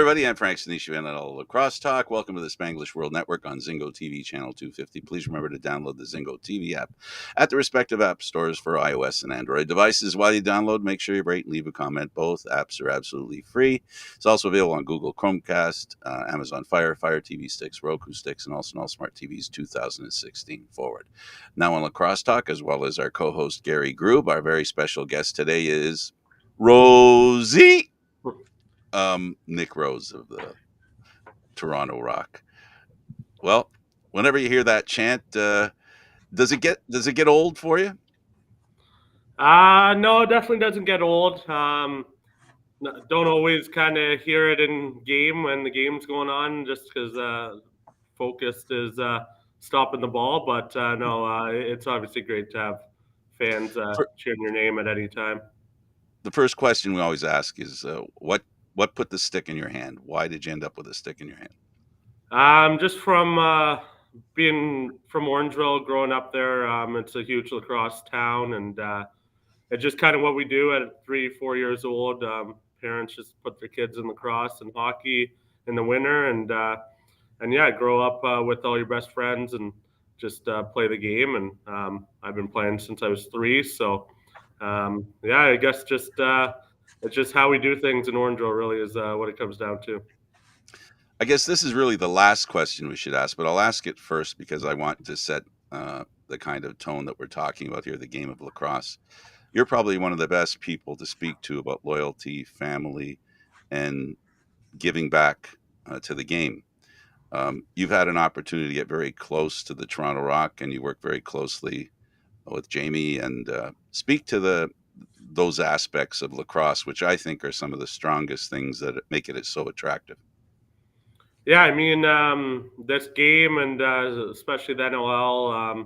everybody. I'm Frank Stanisci, NLL Lacrosse Talk. Welcome to the Spanglish World Network on Zingo TV Channel 250. Please remember to download the Zingo TV app at the respective app stores for iOS and Android devices. While you download, make sure you rate and leave a comment. Both apps are absolutely free. It's also available on Google Chromecast, Amazon Fire TV sticks, Roku sticks, and also on all smart TVs 2016 forward. Now on Lacrosse Talk, as well as our co-host Gary Groob, our very special guest today is Rosie. Nick Rose of the Toronto Rock. Well, whenever you hear that chant, does it get old for you? No, it definitely doesn't get old. Don't always kind of hear it in game when the game's going on, just because focused is stopping the ball. But no, it's obviously great to have fans cheering your name at any time. The first question we always ask is, what put the stick in your hand? Why did you end up with a stick in your hand? Just from being from Orangeville, growing up there. It's a huge lacrosse town, and it's just kind of what we do at 3-4 years old. Parents just put their kids in lacrosse and hockey in the winter, and yeah, grow up with all your best friends and just play the game. And I've been playing since I was 3, so yeah, I guess just it's just how we do things in Orangeville. Really is what it comes down to. I guess this is really the last question we should ask, but I'll ask it first because I want to set the kind of tone that we're talking about here, the game of lacrosse. You're probably one of the best people to speak to about loyalty, family, and giving back to the game. You've had an opportunity to get very close to the Toronto Rock, and you work very closely with Jamie, and speak to those aspects of lacrosse, which I think are some of the strongest things that make it so attractive. Yeah, I mean, this game and especially the NLL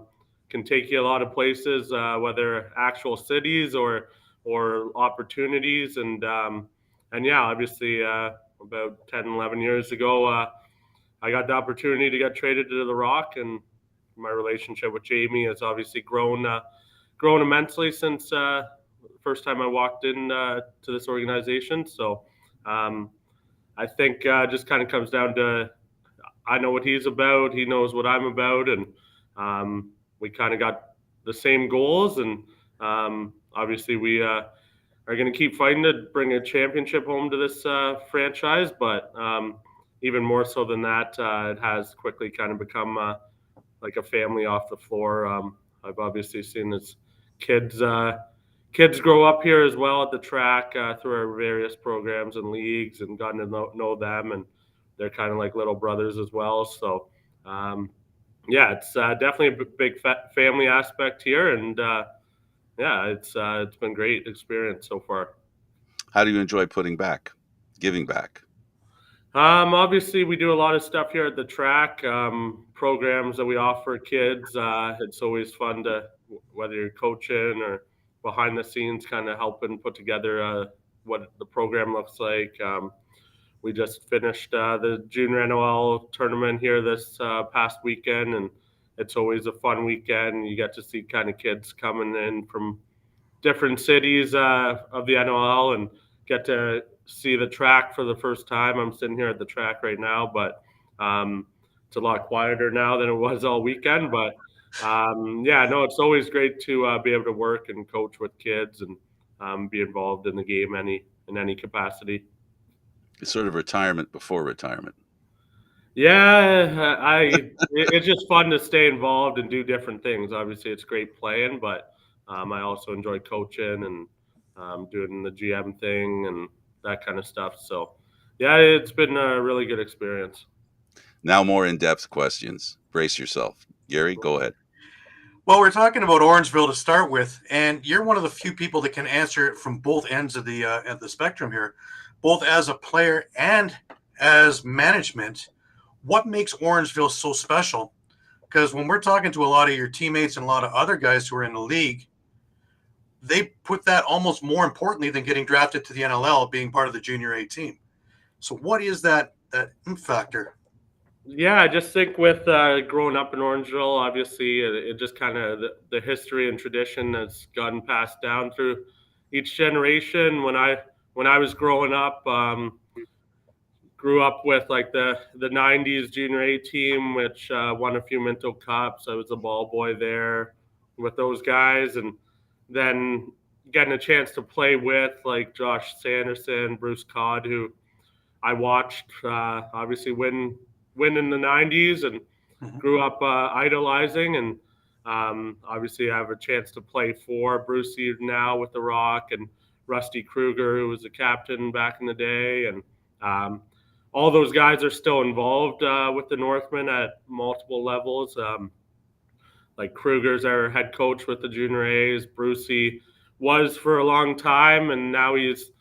can take you a lot of places, whether actual cities or opportunities. And yeah, obviously, about 10, 11 years ago, I got the opportunity to get traded to the Rock, and my relationship with Jamie has obviously grown immensely since the first time I walked in to this organization. So I think just kind of comes down to I know what he's about, he knows what I'm about, and we kind of got the same goals. And obviously, we are going to keep fighting to bring a championship home to this franchise. But even more so than that, it has quickly kind of become like a family off the floor. I've obviously seen his kids grow up here as well at the track through our various programs and leagues, and gotten to know them, and they're kind of like little brothers as well. So yeah, it's definitely a big family aspect here, and yeah, it's been a great experience so far. How do you enjoy giving back? Obviously, we do a lot of stuff here at the track, programs that we offer kids. It's always fun to, whether you're coaching or behind the scenes, kind of helping put together what the program looks like. We just finished the Junior NLL tournament here this past weekend, and it's always a fun weekend. You get to see kind of kids coming in from different cities of the NLL and get to see the track for the first time. I'm sitting here at the track right now, but it's a lot quieter now than it was all weekend. But yeah, no, it's always great to be able to work and coach with kids and be involved in the game in any capacity. It's sort of retirement before retirement. Yeah, it's just fun to stay involved and do different things. Obviously, it's great playing, but I also enjoy coaching and doing the GM thing and that kind of stuff. So, yeah, it's been a really good experience. Now, more in-depth questions. Brace yourself. Gary, go ahead. Well, we're talking about Orangeville to start with, and you're one of the few people that can answer it from both ends of the spectrum here, both as a player and as management. What makes Orangeville so special? Because when we're talking to a lot of your teammates and a lot of other guys who are in the league, they put that almost more importantly than getting drafted to the NLL, being part of the Junior A team. So what is that factor? Yeah, I just think with growing up in Orangeville, obviously, it just kind of the history and tradition that's gotten passed down through each generation. When I was growing up, grew up with like the 90s junior A team, which won a few Minto Cups. I was a ball boy there with those guys. And then getting a chance to play with like Josh Sanderson, Bruce Codd, who I watched obviously win in the 90s and grew up idolizing. And obviously I have a chance to play for Brucey now with the Rock, and Rusty Kruger, who was a captain back in the day. And all those guys are still involved with the Northmen at multiple levels. Like Kruger's our head coach with the junior A's. Brucey was for a long time, and now he's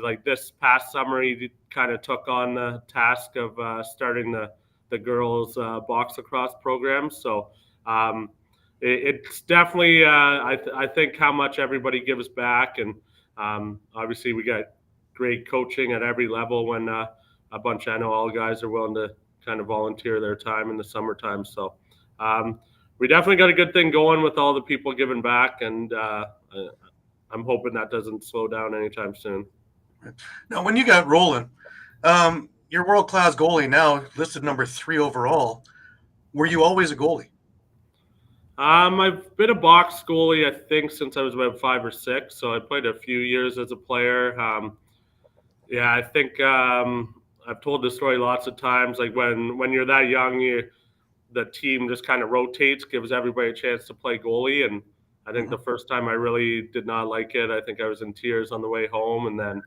like this past summer he kind of took on the task of starting the girls box lacrosse program. So it's definitely I think how much everybody gives back, and obviously we got great coaching at every level when a bunch of NLL guys are willing to kind of volunteer their time in the summertime. So we definitely got a good thing going with all the people giving back, and I'm hoping that doesn't slow down anytime soon. Now, when you got rolling, you're world-class goalie now, listed number 3 overall. Were you always a goalie? I've been a box goalie, I think, since I was about 5 or 6. So I played a few years as a player. Yeah, I think I've told this story lots of times. Like when you're that young, the team just kind of rotates, gives everybody a chance to play goalie. And I think the first time I really did not like it. I think I was in tears on the way home. And then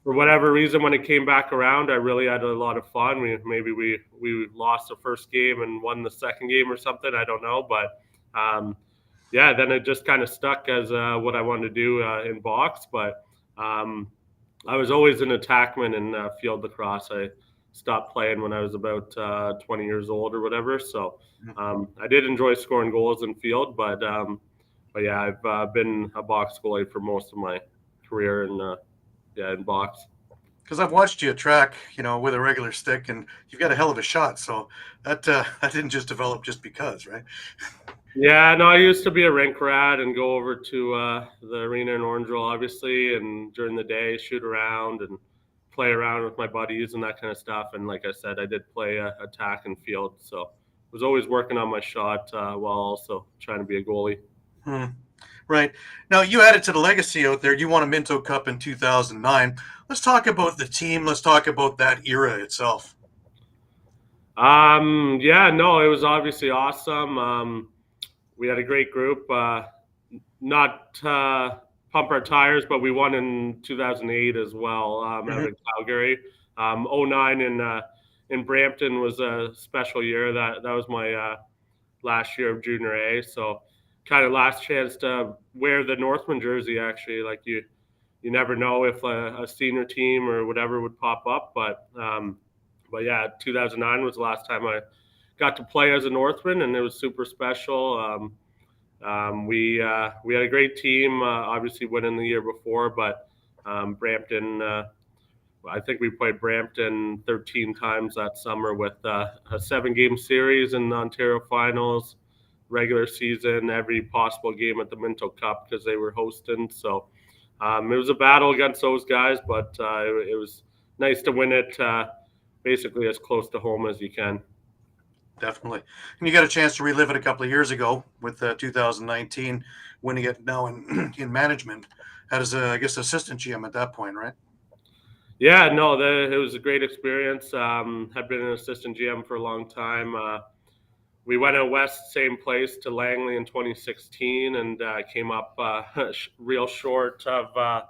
for whatever reason, when it came back around, I really had a lot of fun. Maybe we lost the first game and won the second game or something. I don't know. But yeah, then it just kind of stuck as what I wanted to do in box. But I was always an attackman in field lacrosse. I stopped playing when I was about 20 years old or whatever. So I did enjoy scoring goals in field, but yeah, I've been a box goalie for most of my career in box. Because I've watched you track, with a regular stick, and you've got a hell of a shot. So that didn't just develop just because, right? Yeah, no, I used to be a rink rat and go over to the arena in Orangeville, obviously, and during the day shoot around and play around with my buddies and that kind of stuff. And like I said, I did play attack and field, so I was always working on my shot while also trying to be a goalie. Right. Now, you added to the legacy out there. You won a Minto Cup in 2009. Let's talk about the team. Let's talk about that era itself. Yeah, no, it was obviously awesome. We had a great group. Not pump our tires, but we won in 2008 as well out in Calgary. 09 in Brampton was a special year. That was my last year of junior A. So kind of last chance to wear the Northman jersey, actually. Like you never know if a senior team or whatever would pop up. But yeah, 2009 was the last time I got to play as a Northman, and it was super special. We had a great team, obviously winning the year before, but Brampton, I think we played Brampton 13 times that summer with a 7-game series in the Ontario finals, regular season, every possible game at the Minto Cup because they were hosting. So it was a battle against those guys, but it was nice to win it basically as close to home as you can. Definitely. And you got a chance to relive it a couple of years ago with 2019, winning it now in management. As, I guess, assistant GM at that point, right? Yeah, no, it was a great experience. Had been an assistant GM for a long time. We went out west, same place, to Langley in 2016, and came up real short of the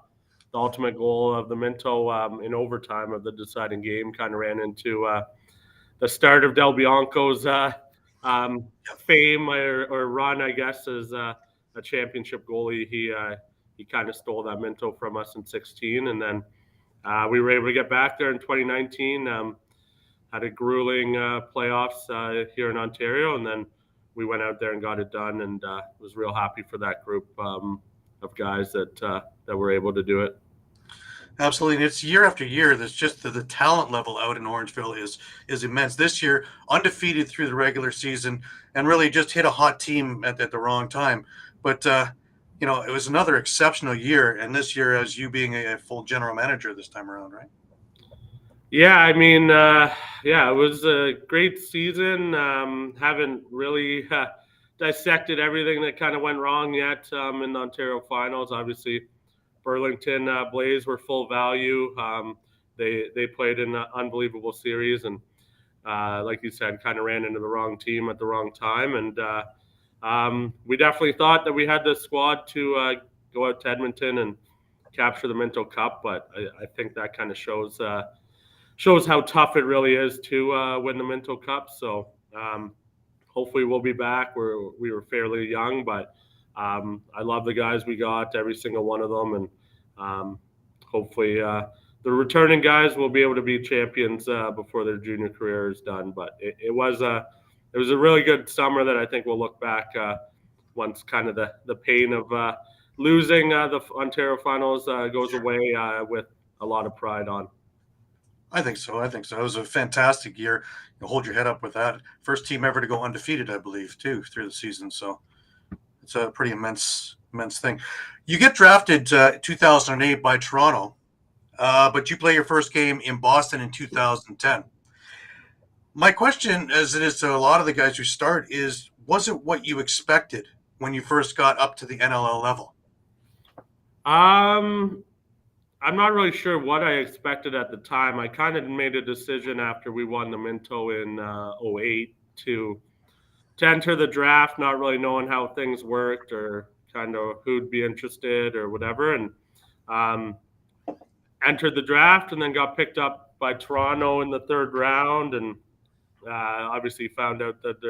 ultimate goal of the Minto in overtime of the deciding game. Kind of ran into the start of Del Bianco's fame or run, I guess, as a championship goalie. He kind of stole that Minto from us in 16, and then we were able to get back there in 2019. Had a grueling playoffs here in Ontario, and then we went out there and got it done, and was real happy for that group of guys that were able to do it. Absolutely. And it's year after year. There's just the talent level out in Orangeville is immense. This year, undefeated through the regular season, and really just hit a hot team at the wrong time. But, it was another exceptional year. And this year, as you being a full general manager this time around, right? Yeah, I mean, yeah, it was a great season. Haven't really dissected everything that kind of went wrong yet in the Ontario finals. Obviously, Burlington Blaze were full value. They played an unbelievable series, and like you said, kind of ran into the wrong team at the wrong time. And we definitely thought that we had the squad to go out to Edmonton and capture the Minto Cup, but I think that kind of shows how tough it really is to win the Minto Cup. So hopefully we'll be back. We were fairly young, but I love the guys we got, every single one of them, and hopefully the returning guys will be able to be champions before their junior career is done. But it was a really good summer that I think we'll look back once kind of the pain of losing the Ontario finals goes away with a lot of pride on. I think so. It was a fantastic year. You hold your head up with that. First team ever to go undefeated, I believe, too, through the season. So it's a pretty immense thing. You get drafted 2008 by Toronto, but you play your first game in Boston in 2010. My question, as it is to a lot of the guys who start, is was it what you expected when you first got up to the NLL level? I'm not really sure what I expected at the time. I kind of made a decision after we won the Minto in 08 to enter the draft, not really knowing how things worked or kind of who'd be interested or whatever, and um, entered the draft and then got picked up by Toronto in the third round, and obviously found out that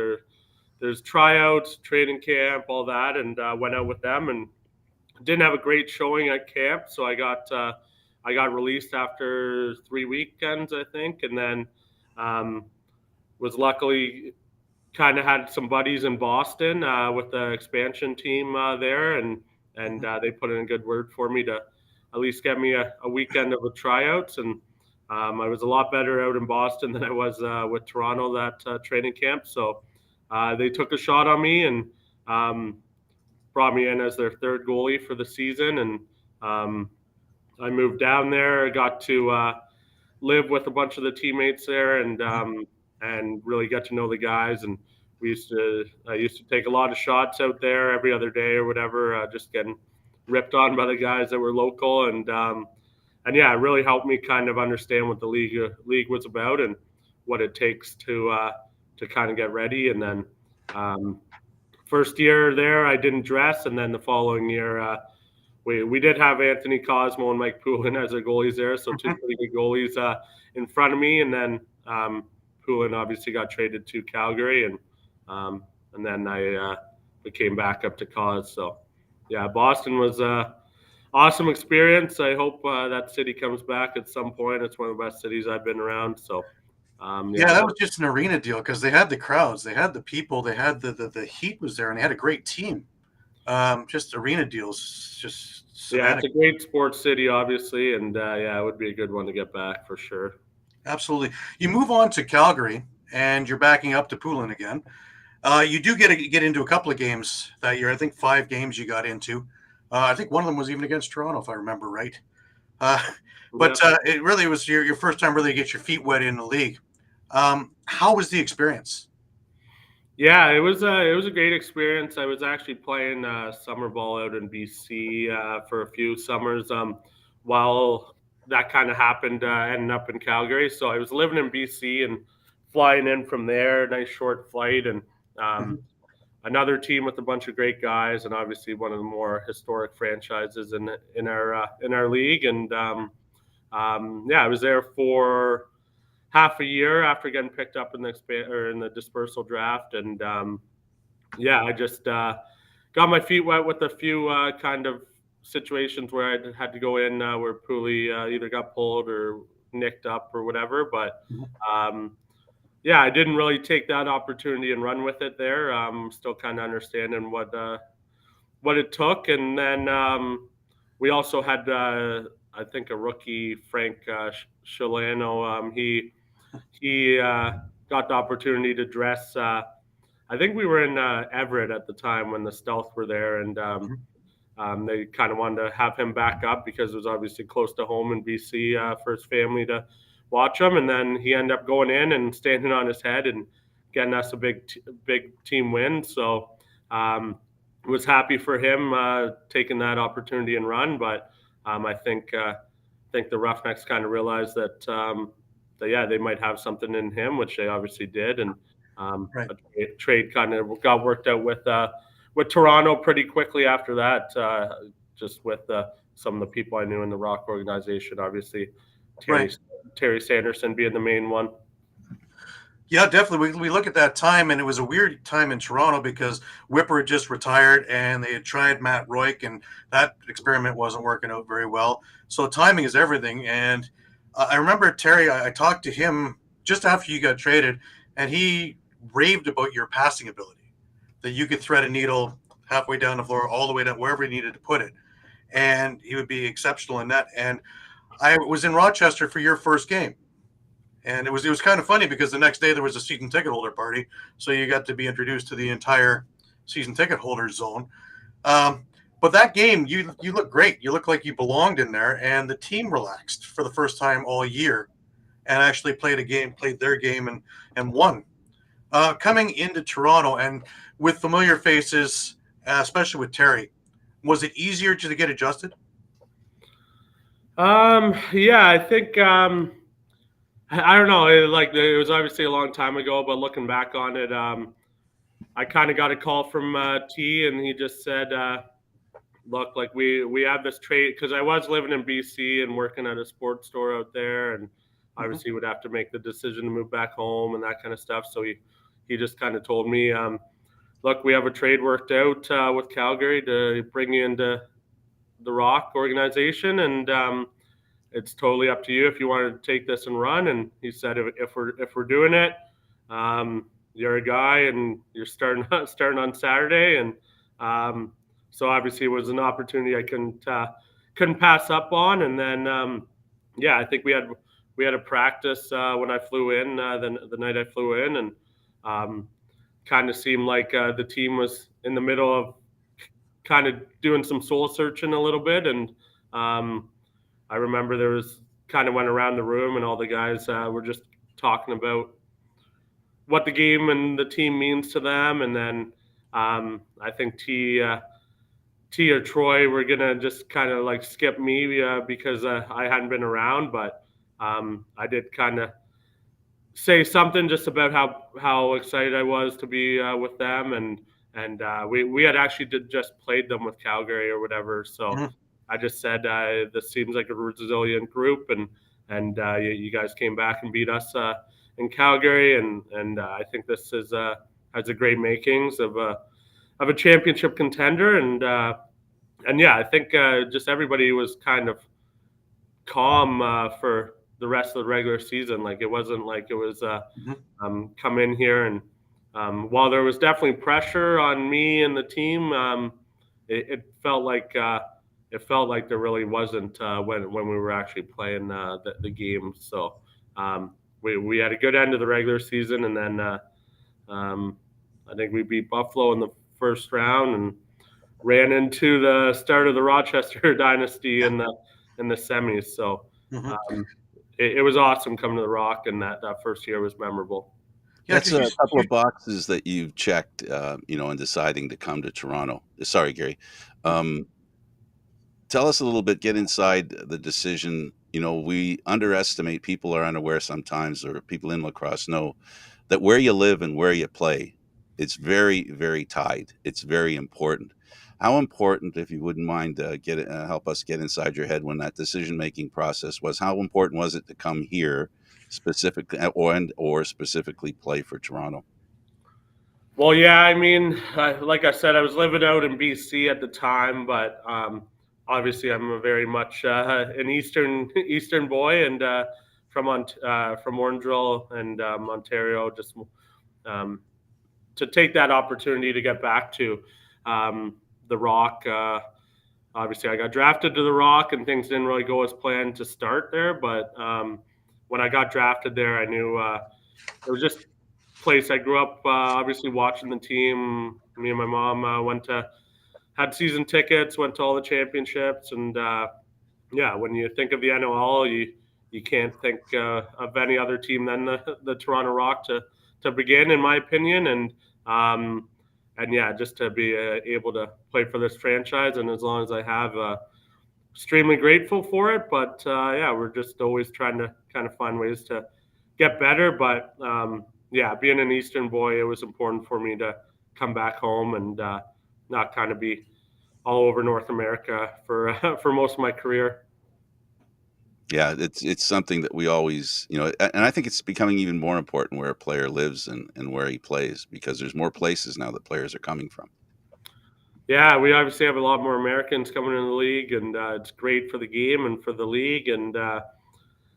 there's tryouts, training camp, all that, and went out with them and didn't have a great showing at camp, so I got released after 3 weekends, I think, and then was luckily kind of had some buddies in Boston with the expansion team there, and they put in a good word for me to at least get me a weekend of the tryouts, and I was a lot better out in Boston than I was with Toronto that training camp, so they took a shot on me and brought me in as their third goalie for the season, and I moved down there, got to live with a bunch of the teammates there, and really get to know the guys. And I used to take a lot of shots out there every other day or whatever, just getting ripped on by the guys that were local, and yeah, it really helped me kind of understand what the league was about and what it takes to kind of get ready. And then first year there, I didn't dress, and then the following year, we did have Anthony Cosmo and Mike Poulin as our goalies there, so two pretty good goalies in front of me, and then Poulin obviously got traded to Calgary, and then I came back up to Cos. So yeah, Boston was a awesome experience. I hope that city comes back at some point. It's one of the best cities I've been around. So Yeah, that was just an arena deal because they had the crowds, they had the people, they had the heat was there, and they had a great team. Just arena deals, just yeah, it's semantic. a great sports city, obviously, and yeah, it would be a good one to get back for sure. Absolutely. You move on to Calgary, and you're backing up to Poulin again. You do get into a couple of games that year. I think 5 games you got into. I think one of them was even against Toronto, if I remember right. But Yeah. it really was your first time really to get your feet wet in the league. How was the experience? Yeah, it was a great experience. I was actually playing summer ball out in BC for a few summers while that kind of happened, ending up in Calgary. So I was living in BC and flying in from there, nice short flight, and um, Mhm. another team with a bunch of great guys, and obviously one of the more historic franchises in our league. And yeah, I was there for half a year after getting picked up in the dispersal draft, and yeah, I just got my feet wet with a few kind of situations where I had to go in where Pooley either got pulled or nicked up or whatever. But Mhm. um, yeah, I didn't really take that opportunity and run with it there. Still kind of understanding what it took, and then we also had I think a rookie, Frank Shalano. He got the opportunity to dress. I think we were in Everett at the time when the Stealth were there, and they kind of wanted to have him back up because it was obviously close to home in BC for his family to watch him. And then he ended up going in and standing on his head and getting us a big team win. So was happy for him taking that opportunity and run. But I think the Roughnecks kind of realized that they might have something in him, which they obviously did, and Right. a trade kind of got worked out with Toronto pretty quickly after that. Just with some of the people I knew in the Rock organization, obviously Terry Sanderson being the main one. Yeah, definitely. We look at that time, and it was a weird time in Toronto because Whipper had just retired, and they had tried Matt Royk, and that experiment wasn't working out very well. So timing is everything. And I remember Terry, I talked to him just after you got traded, and he raved about your passing ability, that you could thread a needle halfway down the floor, all the way down wherever he needed to put it. And he would be exceptional in that. And I was in Rochester for your first game. And it was kind of funny because the next day there was a season ticket holder party, so you got to be introduced to the entire season ticket holder zone. But that game, you look great. You look like you belonged in there, and the team relaxed for the first time all year, and actually played their game, and won. Coming into Toronto and with familiar faces, especially with Terry, was it easier to get adjusted? Yeah, I think. I don't know. It was obviously a long time ago, but looking back on it, I kind of got a call from T, and he just said, "Look, like we have this trade because I was living in BC and working at a sports store out there, and obviously would have to make the decision to move back home and that kind of stuff." So he just kind of told me, "Look, we have a trade worked out with Calgary to bring you into the Rock organization, and it's totally up to you if you want to take this and run." And he said, if we're doing it, you're a guy and you're starting on Saturday. And so obviously it was an opportunity I couldn't pass up on. And then I think we had a practice when I flew in the night I flew in, and kind of seemed like the team was in the middle of kind of doing some soul searching a little bit. And I remember there was kind of went around the room and all the guys were just talking about what the game and the team means to them. And then I think T or Troy were going to just kind of like skip me because I hadn't been around. But I did kind of say something just about how excited I was to be with them. And we had actually just played them with Calgary or whatever. So I just said, this seems like a resilient group, and you guys came back and beat us in Calgary, and I think this has a great makings of a championship contender, and I think just everybody was kind of calm for the rest of the regular season. Like it wasn't like it was come in here and while there was definitely pressure on me and the team, it felt like there really wasn't when we were actually playing the game. So we had a good end of the regular season, and then I think we beat Buffalo in the first round and ran into the start of the Rochester dynasty in the semis. So it was awesome coming to the Rock, and that first year was memorable. That's a couple of boxes that you've checked, in deciding to come to Toronto. Sorry, Gary. Tell us a little bit, get inside the decision. We underestimate, people are unaware sometimes, or people in lacrosse know that where you live and where you play, it's very, very tied. It's very important. How important, if you wouldn't mind, help us get inside your head when that decision-making process was, how important was it to come here specifically or specifically play for Toronto? Well, yeah, I mean, like I said, I was living out in BC at the time, but obviously I'm a very much an Eastern boy, and from Orangeville and Ontario, just to take that opportunity to get back to the Rock. Obviously, I got drafted to the Rock, and things didn't really go as planned to start there, but when I got drafted there, I knew it was just a place I grew up, obviously watching the team. Me and my mom had season tickets, went to all the championships, and when you think of the NLL, you can't think of any other team than the Toronto Rock to begin, in my opinion. And yeah, just to be able to play for this franchise, and as long as I have, extremely grateful for it. But yeah, we're just always trying to kind of find ways to get better. But yeah, being an Eastern boy, it was important for me to come back home and not kind of be all over North America for for most of my career. Yeah, it's something that we always, and I think it's becoming even more important where a player lives and where he plays, because there's more places now that players are coming from. Yeah, we obviously have a lot more Americans coming in the league, and it's great for the game and for the league. And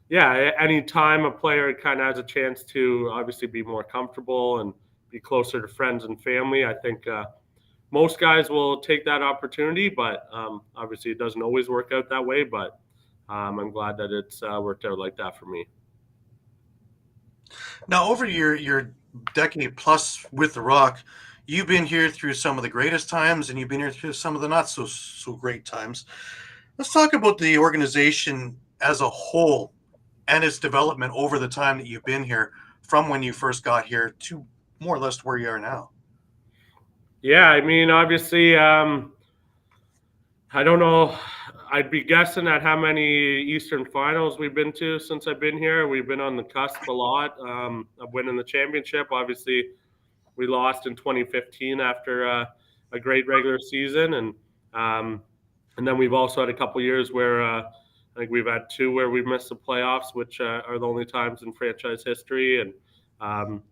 yeah, anytime a player kind of has a chance to obviously be more comfortable and be closer to friends and family, I think most guys will take that opportunity. But obviously, it doesn't always work out that way. But I'm glad that it's worked out like that for me. Now, over your decade plus with the Rock, you've been here through some of the greatest times, and you've been here through some of the not so great times. Let's talk about the organization as a whole and its development over the time that you've been here, from when you first got here to more or less where you are now. Yeah, I mean, obviously, I don't know. I'd be guessing at how many Eastern finals we've been to since I've been here. We've been on the cusp a lot of winning the championship. Obviously, we lost in 2015 after a great regular season, and then we've also had a couple years where I think we've had two where we've missed the playoffs, which are the only times in franchise history. And um,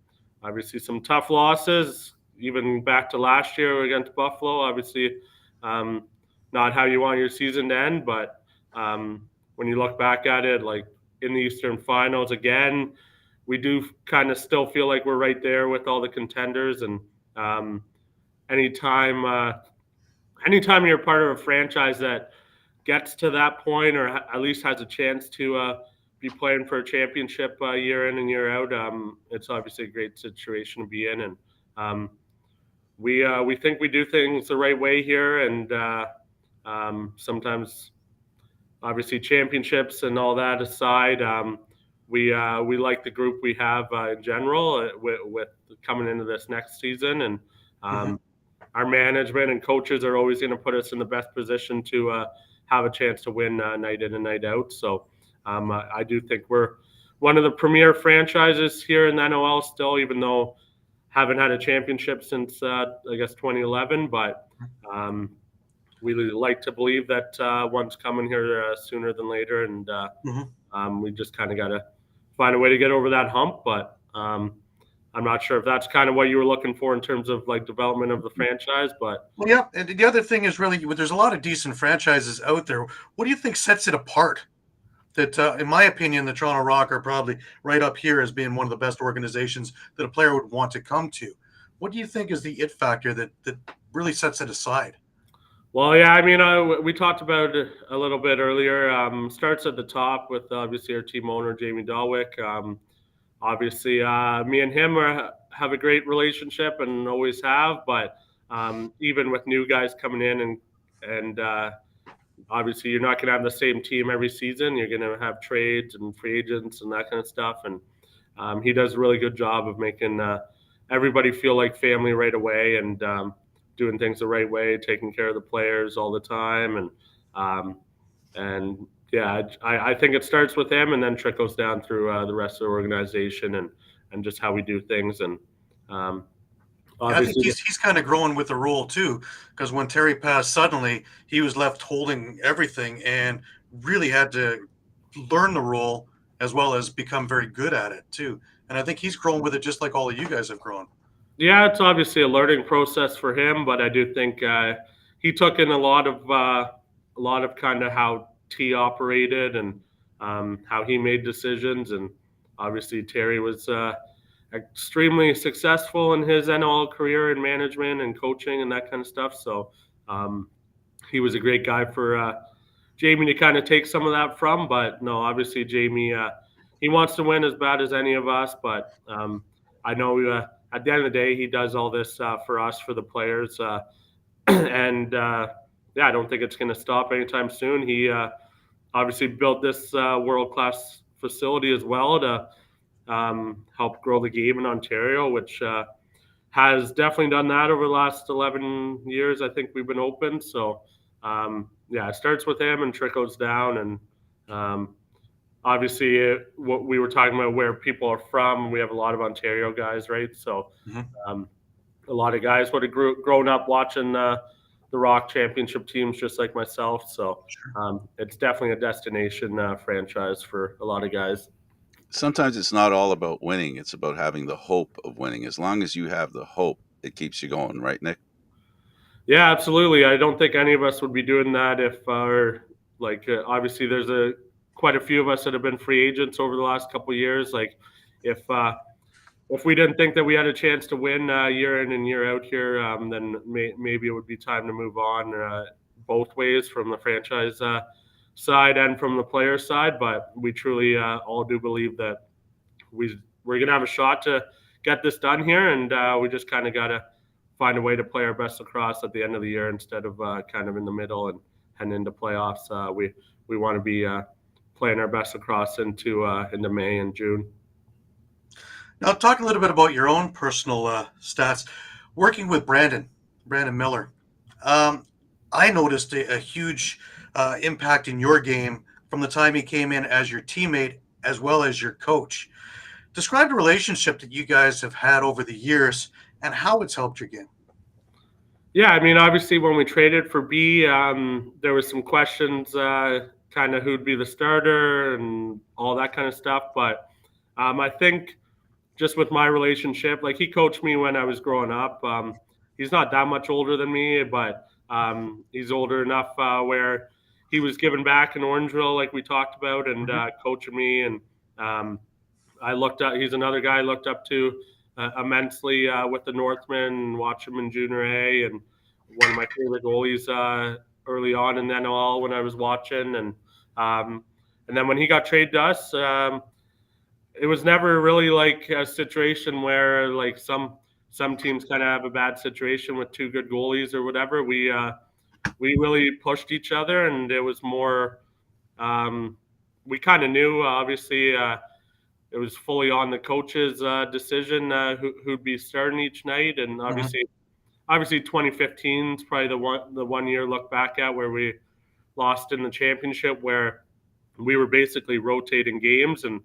obviously, some tough losses, even back to last year against Buffalo. Obviously, um, not how you want your season to end, but when you look back at it, like in the Eastern Finals again, we do kind of still feel like we're right there with all the contenders. And um, anytime anytime you're part of a franchise that gets to that point, or at least has a chance to be playing for a championship year in and year out, it's obviously a great situation to be in. And we think we do things the right way here, and sometimes, obviously, championships and all that aside, we like the group we have in general with coming into this next season. And Mm-hmm. our management and coaches are always going to put us in the best position to have a chance to win night in and night out. So I do think we're one of the premier franchises here in the NLL still, even though haven't had a championship since I guess 2011. But we like to believe that one's coming here sooner than later, and we just kind of got to find a way to get over that hump. But I'm not sure if that's kind of what you were looking for in terms of like development of the franchise. But Well, yeah, and the other thing is really, there's a lot of decent franchises out there. What do you think sets it apart? That, in my opinion, the Toronto Rock are probably right up here as being one of the best organizations that a player would want to come to. What do you think is the it factor that really sets it aside? well, yeah, I mean, we talked about it a little bit earlier. Starts at the top with obviously our team owner Jamie Dalwick. Obviously, me and him have a great relationship and always have. But even with new guys coming in, and obviously you're not going to have the same team every season. You're going to have trades and free agents and that kind of stuff. And he does a really good job of making everybody feel like family right away, and doing things the right way, taking care of the players all the time. And yeah, I think it starts with him and then trickles down through the rest of the organization, and just how we do things. And I think obviously, he's kind of growing with the role too, because when Terry passed suddenly, he was left holding everything and really had to learn the role as well as become very good at it too. And I think he's grown with it just like all of you guys have grown. yeah, it's obviously a learning process for him, but I do think he took in a lot of kind of how T operated, and how he made decisions. And obviously, Terry was extremely successful in his NLL career in management and coaching and that kind of stuff. So um, he was a great guy for Jamie to kind of take some of that from. But no, obviously Jamie, he wants to win as bad as any of us. But I know at the end of the day, he does all this for us, for the players, and yeah, I don't think it's going to stop anytime soon. He obviously built this world class facility as well to help grow the game in Ontario, which has definitely done that over the last 11 years. I think we've been open. So, it starts with him and trickles down. And obviously, what we were talking about, where people are from, we have a lot of Ontario guys, right? So, a lot of guys would have grown up watching the Rock Championship teams, just like myself. So, it's definitely a destination franchise for a lot of guys. Sometimes it's not all about winning. It's about having the hope of winning. As long as you have the hope, it keeps you going, right, Nick? Yeah, absolutely. I don't think any of us would be doing that if obviously there's quite a few of us that have been free agents over the last couple of years. Like if we didn't think that we had a chance to win year in and year out here, then maybe it would be time to move on both ways, from the franchise side and from the player side. But we truly all do believe that we're going to have a shot to get this done here, and we just kind of got to find a way to play our best lacrosse at the end of the year instead of kind of in the middle and heading into playoffs. We want to be playing our best lacrosse into May and June. Now, talk a little bit about your own personal stats. Working with Brandon Miller, I noticed a huge impact in your game from the time he came in as your teammate as well as your coach. Describe the relationship that you guys have had over the years and how it's helped your game. Yeah, I mean, obviously, when we traded for B, there was some questions, kind of who'd be the starter and all that kind of stuff. But I think just with my relationship, like, he coached me when I was growing up. He's not that much older than me, but he's older enough where he was giving back in Orangeville, like we talked about, and coaching me. And he's another guy I looked up to immensely with the Northmen, and watch him in Junior A, and one of my favorite goalies early on in the NLL when I was watching. And then when he got traded to us, it was never really like a situation where like some teams kind of have a bad situation with two good goalies or whatever. We really pushed each other, and it was more we kind of knew, obviously. It was fully on the coach's decision who'd be starting each night, and obviously 2015 is probably the one year look back at where we lost in the championship, where we were basically rotating games, and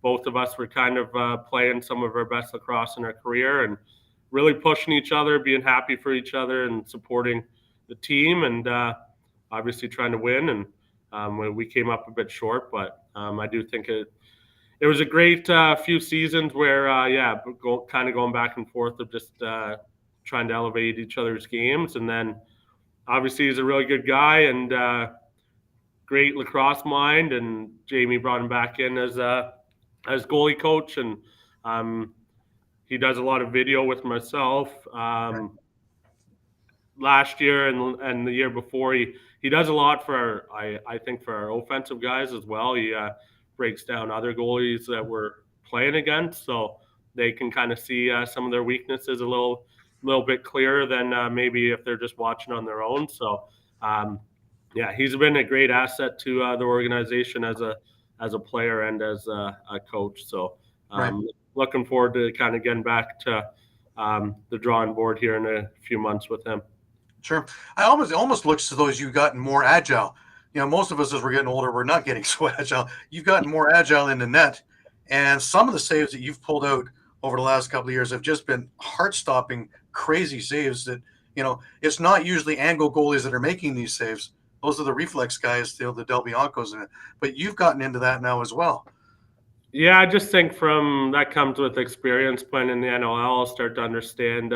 both of us were kind of playing some of our best lacrosse in our career and really pushing each other, being happy for each other, and supporting the team, and obviously trying to win. And we came up a bit short, but I do think it was a great few seasons where, kind of going back and forth of just trying to elevate each other's games. And then obviously he's a really good guy and great lacrosse mind. And Jamie brought him back in as goalie coach. And he does a lot of video with myself. Last year and the year before, he does a lot for I think for our offensive guys as well. He breaks down other goalies that we're playing against, so they can kind of see some of their weaknesses a little bit clearer than maybe if they're just watching on their own. So he's been a great asset to the organization as a player and as a coach. So looking forward to kind of getting back to the drawing board here in a few months with him. Sure. It almost looks as though you've gotten more agile. You know, most of us, as we're getting older, we're not getting so agile. You've gotten more agile in the net, and some of the saves that you've pulled out over the last couple of years have just been heart-stopping, crazy saves that, you know, it's not usually angle goalies that are making these saves. Those are the reflex guys, the Del Biancos in it. But you've gotten into that now as well. Yeah, I just think from that comes with experience playing in the NLL. Start to understand,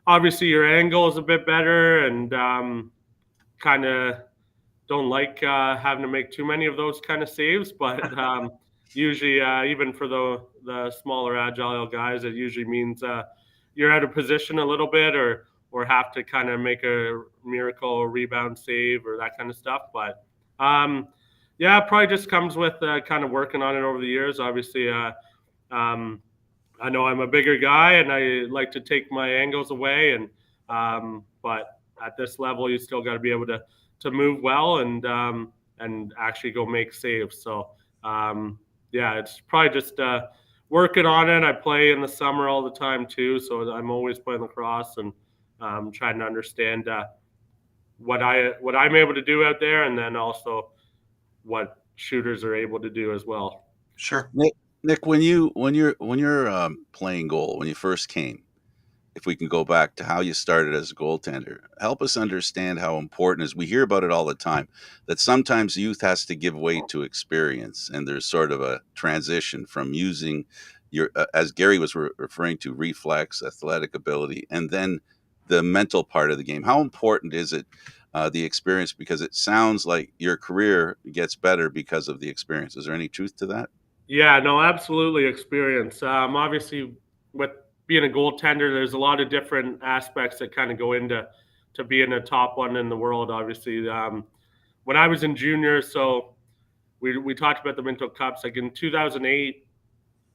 obviously your angle is a bit better, and kind of don't like having to make too many of those kind of saves, but usually even for the smaller agile guys, it usually means you're out of position a little bit or have to kind of make a miracle rebound save or that kind of stuff. But it probably just comes with kind of working on it over the years. Obviously, I know I'm a bigger guy and I like to take my angles away, and but at this level, you still got to be able to move well and actually go make saves. So yeah, it's probably just working on it. I play in the summer all the time too, so I'm always playing lacrosse and trying to understand what I'm able to do out there, and then also what shooters are able to do as well. Sure. Nick, when you're playing goal, when you first came, if we can go back to how you started as a goaltender, help us understand how important is. We hear about it all the time that sometimes youth has to give way to experience, and there's sort of a transition from using your, as Gary was referring to, reflex, athletic ability, and then the mental part of the game. How important is it, the experience? Because it sounds like your career gets better because of the experience. Is there any truth to that? Yeah, no, absolutely experience. Obviously, with being a goaltender, there's a lot of different aspects that kind of go into being a top one in the world. Obviously, when I was in junior, so we talked about the Minto Cups. Like in 2008,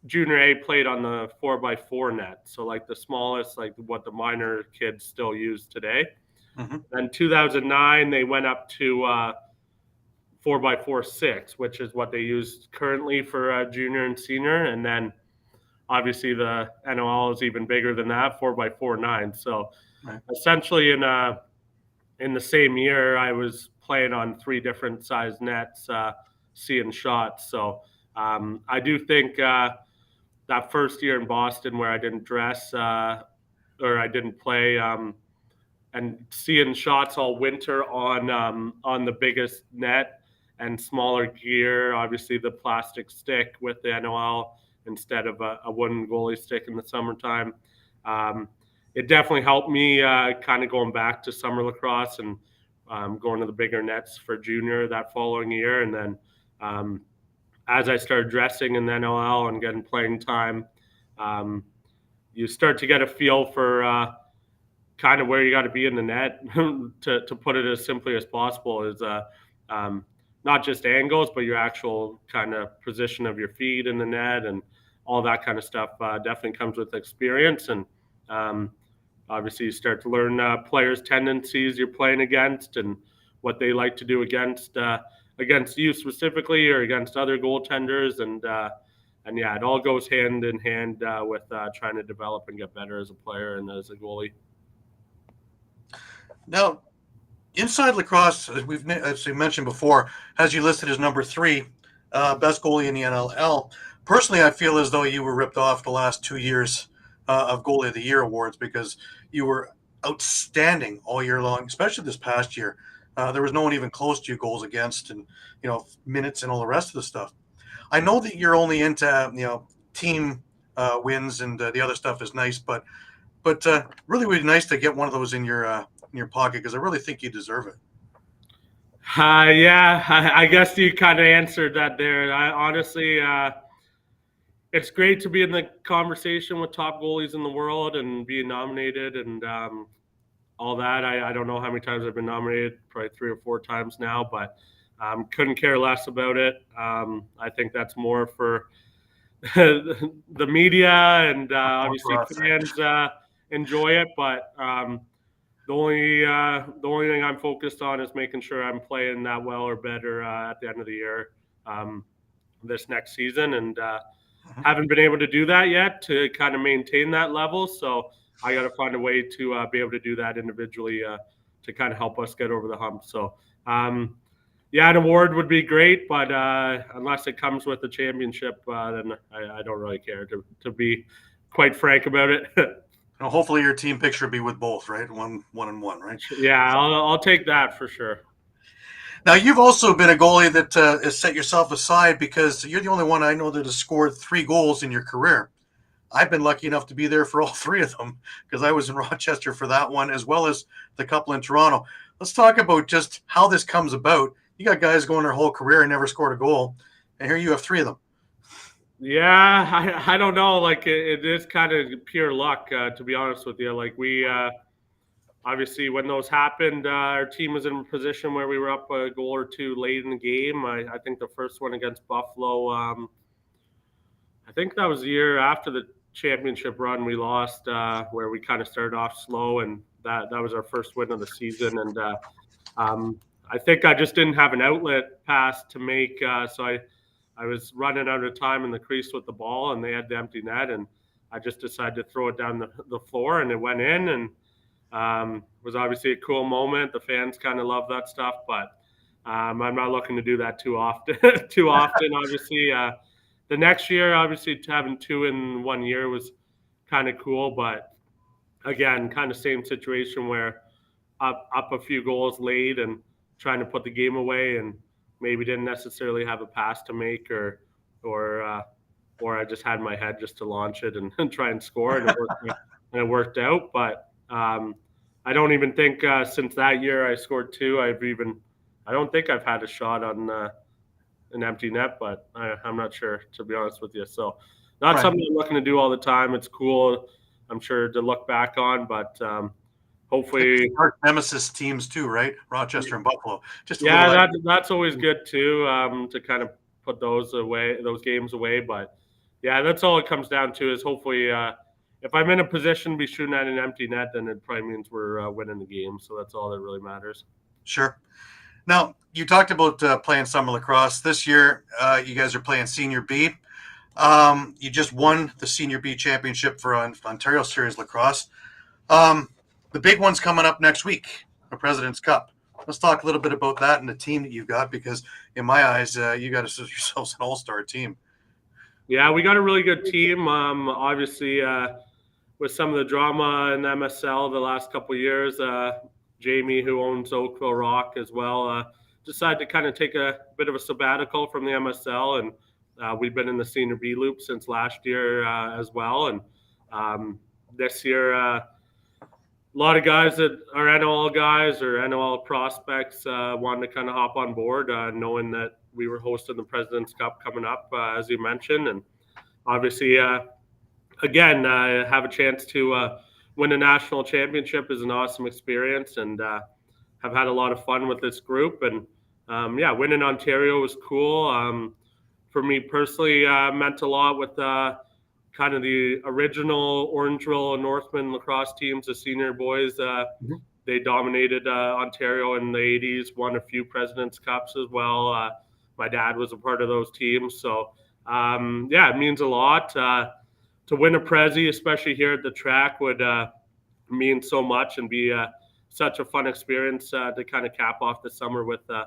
Junior A played on the 4x4 net, so like the smallest, like what the minor kids still use today. Mm-hmm. Then 2009, they went up to 4x4 6, which is what they use currently for junior and senior. And then obviously the NLL is even bigger than that, 4x4 9. So right. Essentially in the same year, I was playing on 3 different size nets, seeing shots. So I do think that first year in Boston where I didn't dress or I didn't play, and seeing shots all winter on the biggest net and smaller gear, obviously the plastic stick with the NLL instead of a wooden goalie stick in the summertime. It definitely helped me kind of going back to summer lacrosse and going to the bigger nets for junior that following year. And then as I started dressing in the NLL and getting playing time, you start to get a feel for kind of where you got to be in the net to put it as simply as possible is not just angles, but your actual kind of position of your feet in the net and all that kind of stuff definitely comes with experience. And obviously you start to learn players' tendencies you're playing against and what they like to do against you specifically or against other goaltenders. And yeah, it all goes hand in hand with trying to develop and get better as a player and as a goalie. Now, Inside Lacrosse, as we mentioned before, has you listed as number 3, best goalie in the NLL. Personally, I feel as though you were ripped off the last 2 years of Goalie of the Year awards because you were outstanding all year long, especially this past year. There was no one even close to you goals against and minutes and all the rest of the stuff. I know that you're only into team wins and the other stuff is nice, but really would be nice to get one of those in your pocket because I really think you deserve it. Yeah, I guess you kind of answered that there. Honestly, it's great to be in the conversation with top goalies in the world and being nominated and all that. I don't know how many times I've been nominated, probably 3 or 4 times now, but couldn't care less about it. I think that's more for the media and obviously fans enjoy it, but the only thing I'm focused on is making sure I'm playing that well or better at the end of the year this next season, and haven't been able to do that yet to kind of maintain that level. So I got to find a way to be able to do that individually to kind of help us get over the hump. So yeah, an award would be great, but unless it comes with a championship, then I don't really care, to be quite frank about it. Hopefully your team picture will be with both, right? One and one, right? Yeah, I'll take that for sure. Now, you've also been a goalie that has set yourself aside because you're the only one I know that has scored 3 goals in your career. I've been lucky enough to be there for all 3 of them because I was in Rochester for that one as well as the couple in Toronto. Let's talk about just how this comes about. You got guys going their whole career and never scored a goal, and here you have 3 of them. Yeah, I don't know. Like it is kind of pure luck, to be honest with you. Like we obviously when those happened, our team was in a position where we were up a goal or 2 late in the game. I think the first one against Buffalo. I think that was the year after the championship run we lost, where we kind of started off slow, and that was our first win of the season. And I think I just didn't have an outlet pass to make, so I was running out of time in the crease with the ball, and they had the empty net, and I just decided to throw it down the floor, and it went in, and was obviously a cool moment. The fans kind of love that stuff, but I'm not looking to do that too often. Too often, obviously. The next year, obviously, having 2 in 1 year was kind of cool, but again, kind of same situation where up a few goals late and trying to put the game away, and maybe didn't necessarily have a pass to make, or I just had in my head just to launch it and try and score, and it worked out. But I don't even think since that year I scored 2, I don't think I've had a shot on an empty net, but I'm not sure, to be honest with you. So not something I'm looking to do all the time. It's cool, I'm sure, to look back on, but hopefully nemesis teams too, right? Rochester and Buffalo. Just that's always good too, to kind of put those games away. But yeah, that's all it comes down to, is hopefully if I'm in a position to be shooting at an empty net, then it probably means we're winning the game. So that's all that really matters. Sure. Now, you talked about playing summer lacrosse. This year, you guys are playing Senior B. You just won the Senior B championship for Ontario Series Lacrosse. The big one's coming up next week, the President's Cup. Let's talk a little bit about that and the team that you've got, because in my eyes, you got yourselves an all-star team. Yeah, we got a really good team. Obviously, with some of the drama in MSL the last couple of years, Jamie, who owns Oakville Rock as well, decided to kind of take a bit of a sabbatical from the MSL, and we've been in the Senior B loop since last year as well. And this year, a lot of guys that are NLL guys or NLL prospects wanted to kind of hop on board, knowing that we were hosting the President's Cup coming up, as you mentioned. And obviously, again, have a chance to win a national championship is an awesome experience, and have had a lot of fun with this group. And winning Ontario was cool. For me personally, meant a lot with kind of the original Orangeville and Northman lacrosse teams, the senior boys. They dominated Ontario in the 80s, won a few President's Cups as well. My dad was a part of those teams. So, it means a lot. To win a Prezi, especially here at the track, would mean so much and be such a fun experience to kind of cap off the summer with a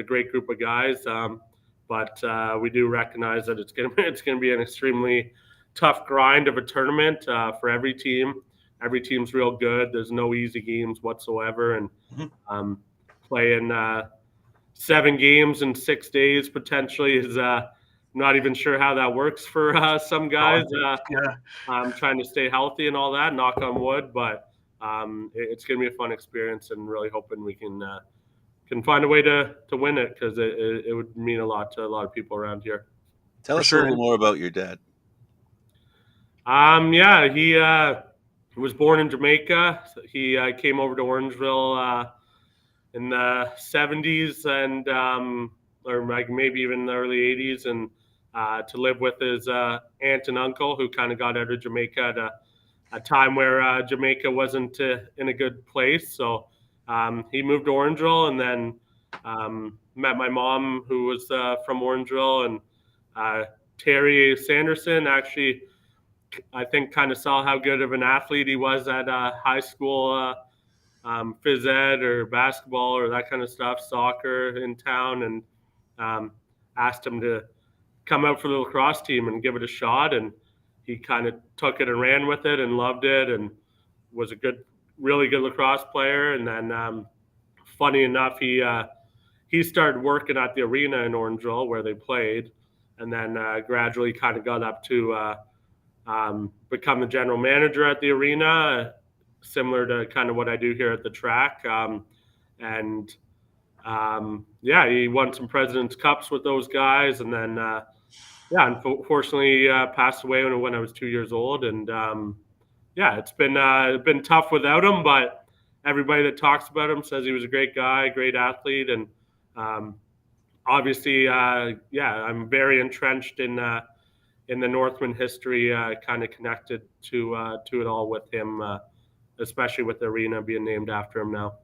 great group of guys. But we do recognize that it's gonna be an extremely tough grind of a tournament for every team. Every team's real good. There's no easy games whatsoever, and playing 7 games in 6 days potentially is not even sure how that works for some guys. Trying to stay healthy and all that, knock on wood, but it's going to be a fun experience, and really hoping we can find a way to win it, because it would mean a lot to a lot of people around here. Tell us a little more about your dad. He was born in Jamaica. He came over to Orangeville in the 70s, and or like maybe even the early 80s, and to live with his aunt and uncle, who kind of got out of Jamaica at a time where Jamaica wasn't in a good place. So he moved to Orangeville, and then met my mom, who was from Orangeville, and Terry Sanderson actually, I think, kind of saw how good of an athlete he was at high school, phys ed or basketball or that kind of stuff, soccer in town, and asked him to come out for the lacrosse team and give it a shot. And he kind of took it and ran with it and loved it, and was a really good lacrosse player. And then, funny enough, he started working at the arena in Orangeville where they played, and then gradually kind of got up to become the general manager at the arena, similar to kind of what I do here at the track. He won some President's Cups with those guys, and then unfortunately passed away when I was 2 years old. And it's been tough without him, but everybody that talks about him says he was a great guy, great athlete. And obviously, I'm very entrenched in the Northman history, kind of connected to it all with him, especially with the arena being named after him now.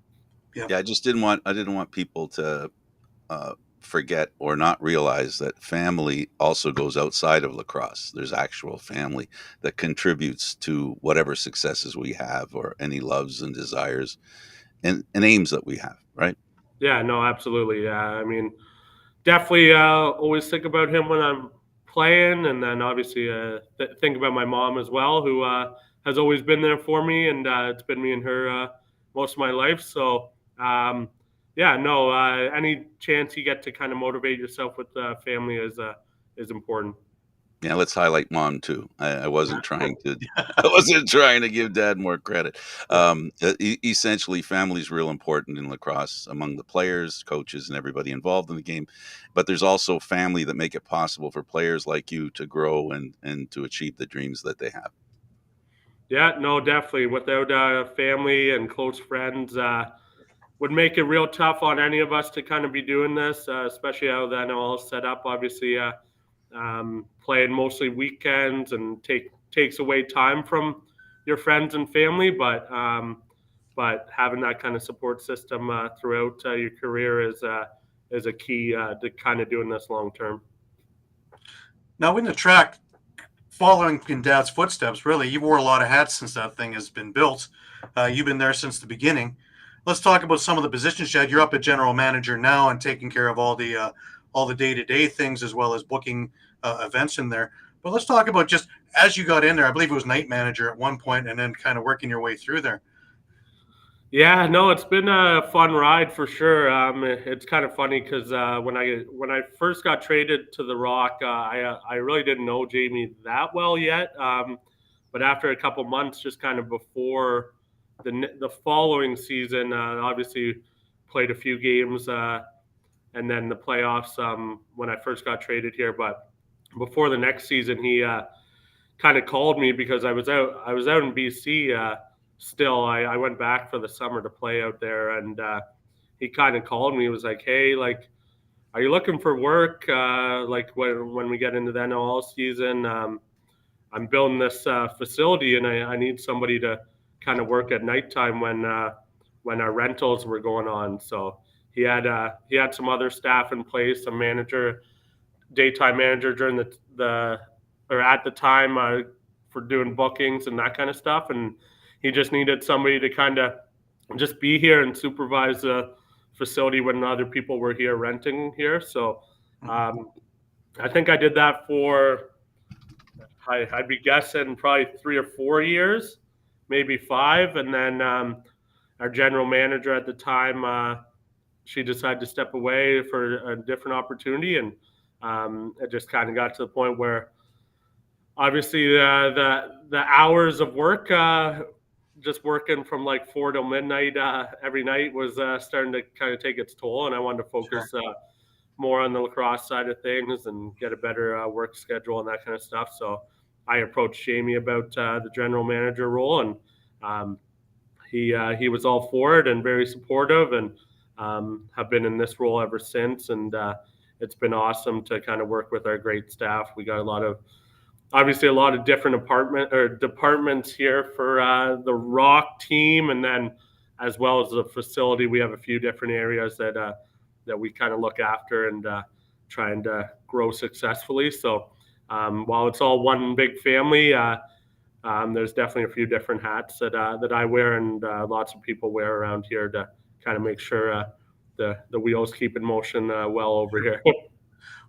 Yeah, I didn't want people to forget or not realize that family also goes outside of lacrosse. There's actual family that contributes to whatever successes we have or any loves and desires and aims that we have, right? Yeah, no, absolutely. Yeah, I mean, definitely always think about him when I'm playing, and then obviously think about my mom as well, who has always been there for me, and it's been me and her most of my life. So yeah, no, any chance you get to kind of motivate yourself with family is important. Yeah, let's highlight mom too. I wasn't trying to. I wasn't trying to give dad more credit. Essentially, family is real important in lacrosse among the players, coaches, and everybody involved in the game. But there's also family that make it possible for players like you to grow and to achieve the dreams that they have. Yeah, no, definitely. Without family and close friends, would make it real tough on any of us to kind of be doing this, especially how the NLL is set up. Obviously, playing mostly weekends and takes away time from your friends and family, but having that kind of support system throughout your career is a key to kind of doing this long term. Now, in the track, following in Dad's footsteps, really, you wore a lot of hats since that thing has been built. You've been there since the beginning. Let's talk about some of the positions, Chad. You're up at general manager now and taking care of all the day-to-day things as well as booking events in there. But let's talk about just as you got in there. I believe it was night manager at one point, and then kind of working your way through there. Yeah, no, it's been a fun ride for sure. It's kind of funny because when I first got traded to the Rock, I really didn't know Jamie that well yet. But after a couple months, just kind of before the following season, obviously played a few games, and then the playoffs when I first got traded here. But before the next season, he kind of called me because I was out in BC. Still, I went back for the summer to play out there, and he kind of called me. He was like, "Hey, like, are you looking for work? Like when we get into the NLL season, I'm building this facility, and I need somebody to kind of work at nighttime when our rentals were going on." So he had some other staff in place, a manager, daytime manager during the or at the time for doing bookings and that kind of stuff, and he just needed somebody to kind of just be here and supervise the facility when other people were here renting here. So I think I did that for I'd be guessing probably 3 or 4 years, maybe 5, and then our general manager at the time she decided to step away for a different opportunity, and it just kind of got to the point where obviously the hours of work, just working from like 4 till midnight every night, was starting to kind of take its toll, and I wanted to focus more on the lacrosse side of things and get a better work schedule and that kind of stuff. So I approached Jamie about the general manager role, and he was all for it and very supportive, and have been in this role ever since. And it's been awesome to kind of work with our great staff. We got obviously a lot of different departments here for the Rock team, and then as well as the facility, we have a few different areas that we kind of look after and trying to grow successfully. So while it's all one big family, there's definitely a few different hats that I wear, and lots of people wear around here to kind of make sure the wheels keep in motion well over here.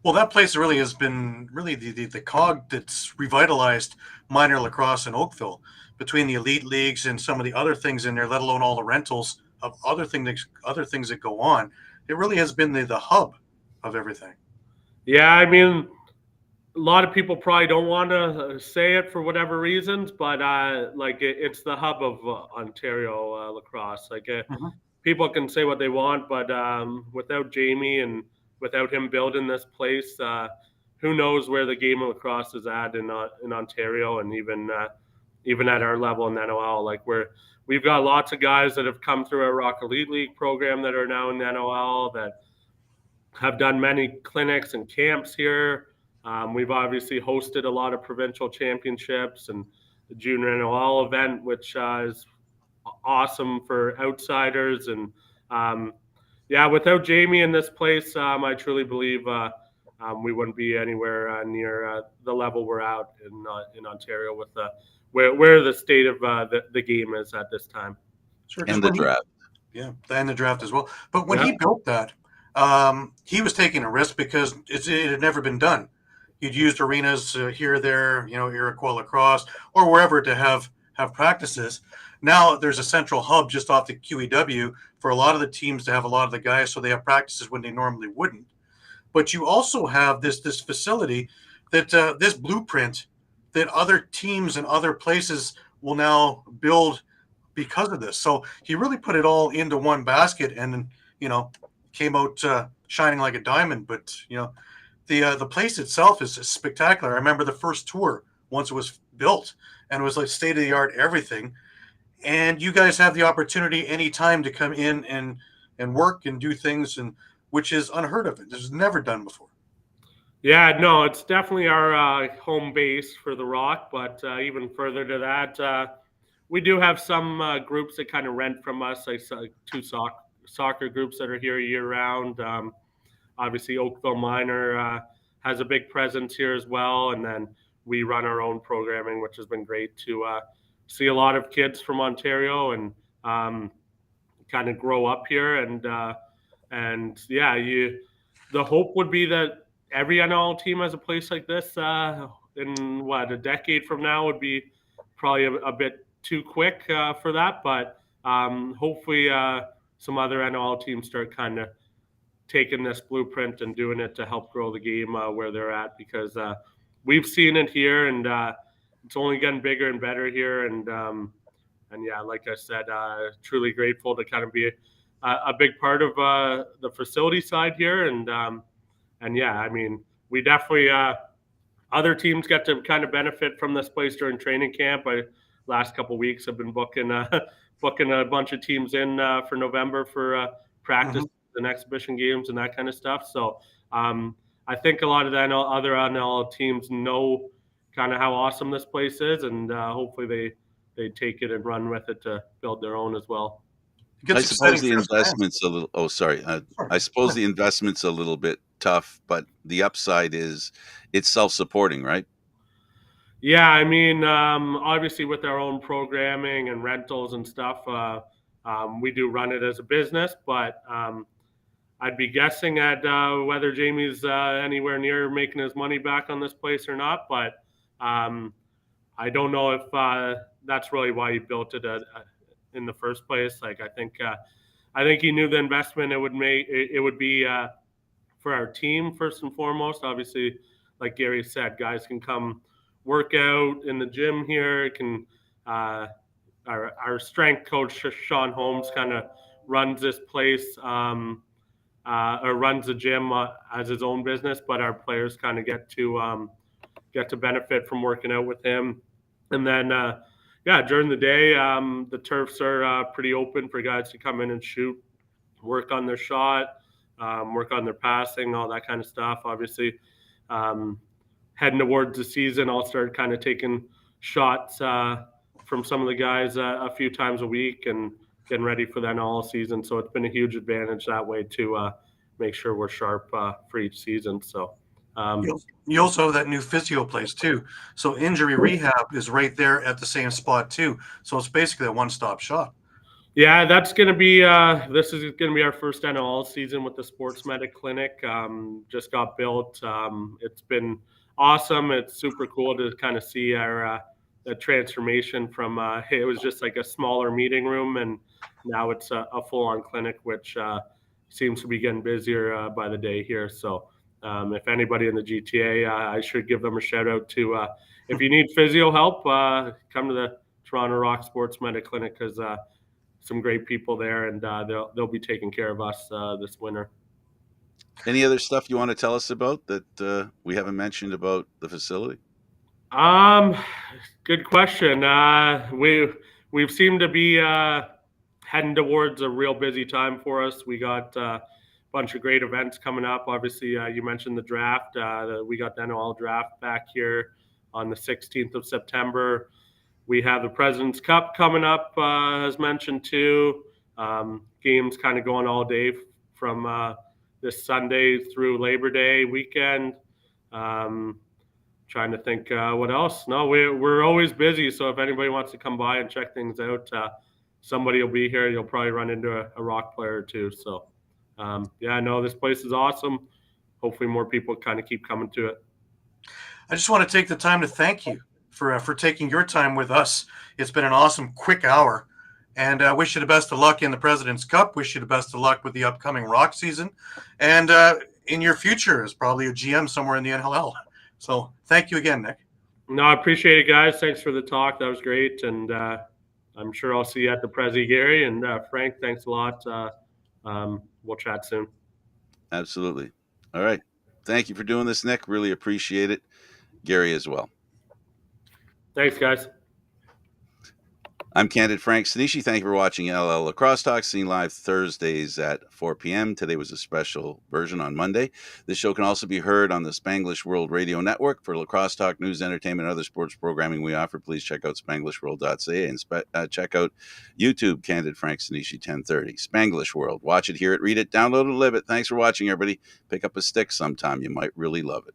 Well, that place really has been really the cog that's revitalized minor lacrosse in Oakville, between the elite leagues and some of the other things in there, let alone all the rentals of other things that go on. It really has been the hub of everything. Yeah, I mean, a lot of people probably don't want to say it for whatever reasons, but it's the hub of Ontario lacrosse. People can say what they want, but without Jamie and without him building this place, who knows where the game of lacrosse is at in Ontario, and even at our level in NLL. Like we've got lots of guys that have come through our Rock Elite League program that are now in NLL, that have done many clinics and camps here. We've obviously hosted a lot of provincial championships and the Junior NLL event, which is awesome for outsiders. And Yeah, without Jamie in this place, I truly believe we wouldn't be anywhere near the level we're at in Ontario with where the state of the game is at this time. Sure. And the draft. And the draft as well. But when Yeah. he built that, he was taking a risk because it had never been done. You'd used arenas here, there, Iroquois Lacrosse or wherever to have practices. Now there's a central hub just off the QEW for a lot of the teams to have a lot of the guys, so they have practices when they normally wouldn't. But you also have this facility that this blueprint that other teams and other places will now build because of this. So he really put it all into one basket, and came out shining like a diamond. But the place itself is spectacular. I remember the first tour once it was built, and it was like state of the art everything. And you guys have the opportunity anytime to come in and work and do things, and which is unheard of. It was never done before. Yeah, no, it's definitely our home base for the Rock, but even further to that, we do have some groups that kind of rent from us, like two soccer groups that are here year round. Obviously, Oakville Minor has a big presence here as well, and then we run our own programming, which has been great to see a lot of kids from Ontario and kind of grow up here. And yeah, the hope would be that every NLL team has a place like this in a decade from now would be probably a bit too quick for that, but hopefully some other NLL teams start kind of taking this blueprint and doing it to help grow the game where they're at, because we've seen it here, and it's only getting bigger and better here. And yeah, like I said, truly grateful to kind of be a big part of the facility side here. And yeah, I mean, we definitely other teams get to kind of benefit from this place during training camp. Last couple of weeks I've been booking a bunch of teams in for November for practice and exhibition games and that kind of stuff. So I think a lot of the other NLL teams know kind of how awesome this place is, and hopefully they take it and run with it to build their own as well. I suppose the investment's a little. Oh, sorry. I suppose the investment's a little bit tough, but the upside is it's self-supporting, right? Yeah, I mean, obviously with our own programming and rentals and stuff, we do run it as a business, but I'd be guessing at whether Jamie's anywhere near making his money back on this place or not. But I don't know if that's really why he built it in the first place. Like, I think he knew the investment it would make. It would be for our team first and foremost. Obviously, like Gary said, guys can come work out in the gym here. Can our strength coach Sean Holmes kind of runs this place. Or runs the gym as his own business, but our players kind of get to benefit from working out with him. And then, during the day, the turfs are pretty open for guys to come in and shoot, work on their shot, work on their passing, all that kind of stuff. Obviously, heading towards the season, I'll start kind of taking shots from some of the guys a few times a week and getting ready for that all season. So it's been a huge advantage that way to make sure we're sharp for each season. So you also have that new physio place too. So injury rehab is right there at the same spot too. So it's basically a one-stop shop. Yeah, that's going to be this is going to be our first NLL season with the Sports Medic Clinic. Just got built. It's been awesome. It's super cool to kind of see our the transformation from it was just like a smaller meeting room, and now it's a full-on clinic, which seems to be getting busier by the day here. So if anybody in the GTA, I should give them a shout out to if you need physio help, come to the Toronto Rock Sports Medic Clinic, because some great people there, and they'll be taking care of us this winter. Any other stuff you want to tell us about that we haven't mentioned about the facility? Good question. We've seemed to be heading towards a real busy time for us. We got a bunch of great events coming up. Obviously, you mentioned the draft. We got the NLL draft back here on the 16th of September. We have the President's Cup coming up, as mentioned too. Games kind of going all day from this Sunday through Labor Day weekend. Trying to think what else. No, we're always busy. So if anybody wants to come by and check things out, somebody will be here. You'll probably run into a Rock player or two. So yeah, no, this place is awesome. Hopefully more people kind of keep coming to it. I just want to take the time to thank you for taking your time with us. It's been an awesome, quick hour. And wish you the best of luck in the President's Cup. Wish you the best of luck with the upcoming Rock season. And in your future as probably a GM somewhere in the NLL. So thank you again, Nick. No, I appreciate it, guys. Thanks for the talk. That was great. And I'm sure I'll see you at the Prezi, Gary. And Frank, thanks a lot. We'll chat soon. Absolutely. All right. Thank you for doing this, Nick. Really appreciate it. Gary as well. Thanks, guys. I'm Candid Frank Stanisci. Thank you for watching NLL Lacrosse Talk, seen live Thursdays at 4 p.m. Today was a special version on Monday. This show can also be heard on the Spanglish World Radio Network. For Lacrosse Talk, news, entertainment, and other sports programming we offer, please check out spanglishworld.ca and check out YouTube, Candid Frank Stanisci 1030. Spanglish World. Watch it, hear it, read it, download it, live it. Thanks for watching, everybody. Pick up a stick sometime. You might really love it.